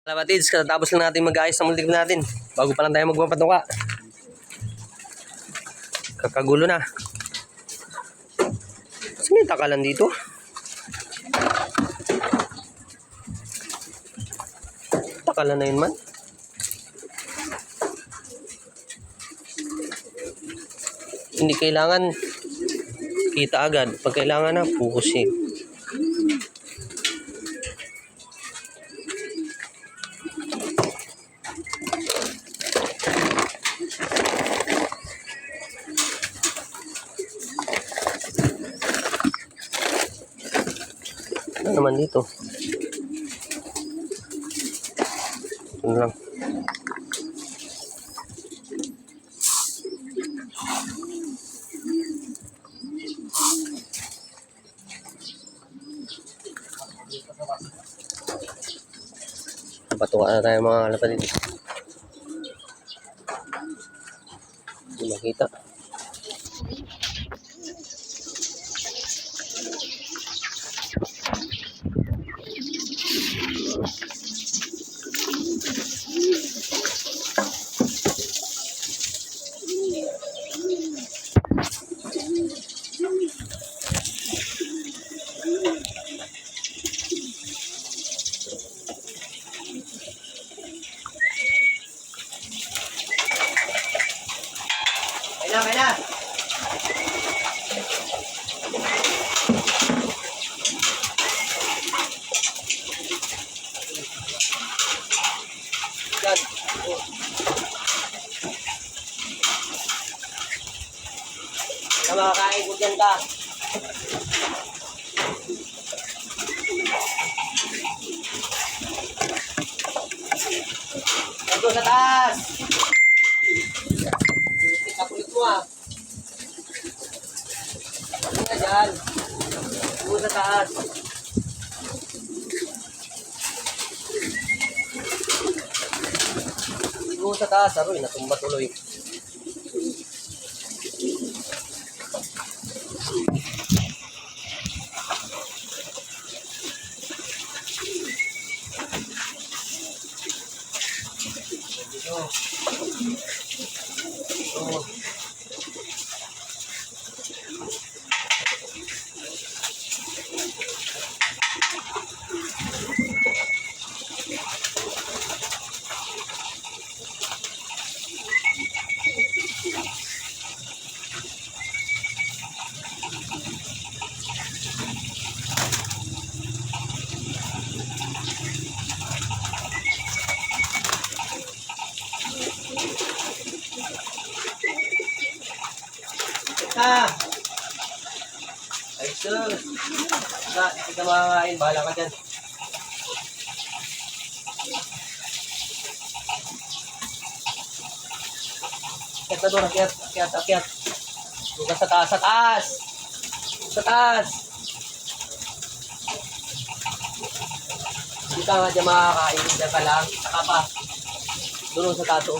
Kalapatids, katatapos lang natin mag-ayos sa multiple natin. Bago pa lang tayo magpapatuka. Kakagulo na. Saan yung takalan dito? Takalan na yun man. Hindi kailangan kita agad. Pag kailangan na, pukusin. Ano naman dito? Ano lang. Patuka na tayo mga kalapatid. Hindi makita. Kaya na. Yan. Sa mga kain ko dyan ka. Ito sa taas. Kapulit mo ah. Hindi nga dyan. Ito sa taas. Ito sa taas. Aroy, natumba tuloy. Ay sir, hindi ka makakain, bahala ka dyan. Akyat na doon, akyat. Doon sa taas, sa taas. Hindi ka nga dyan makakain, dyan ka lang, saka pa. Doon sa tato.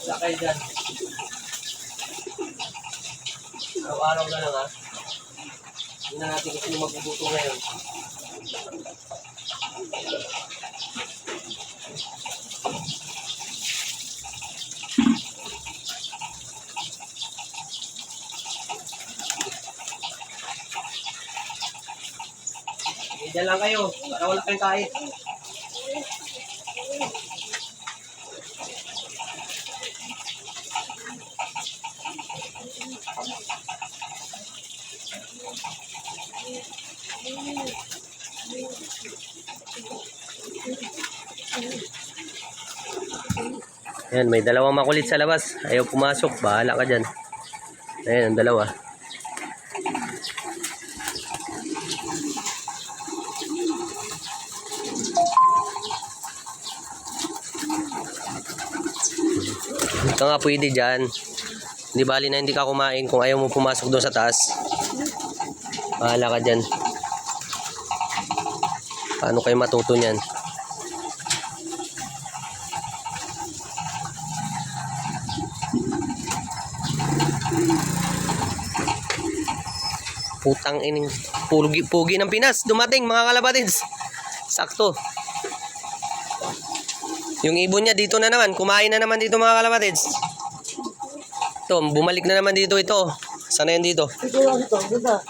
Sakay dyan. Araw-araw na lang ha. Hindi na natin kasi magbubuto ngayon. Diyan lang kayo. Para wala kayong kain. Ayan, may dalawang makulit sa labas. Ayaw pumasok. Bahala ka dyan. Ayan, ang dalawa. Ito nga pwede dyan. Hindi bali na hindi ka kumain kung ayaw mo pumasok doon sa taas. Bahala ka dyan. Paano kayo matuto niyan? Putang ining pugi ng Pinas dumating mga kalapatids. Sakto. Yung ibon niya dito na naman. Kumain na naman dito mga kalapatids. Ito, bumalik na naman dito ito. Sana yan dito. Ito lang ito. Ganda.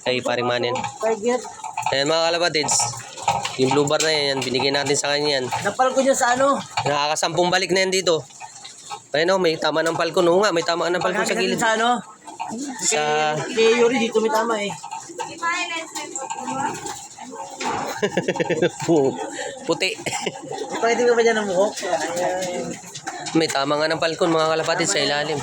Ay, paring manin. Tiger. Ayan mga kalapatids. Yung blue bar na yan, binigay natin sa kanya yan. Napal ko niya sa ano. Nakakasampung balik na yan dito. Ayun o, may tama ng palkon. Oo nga, may tama ng palkon sa gilid. Sa ano? Sa... Kay Yuri dito may tama eh. Puti. Pwede ka ba dyan ng muhok? Ayan. May tama nga ng palkon mga kalapatids sa ilalim.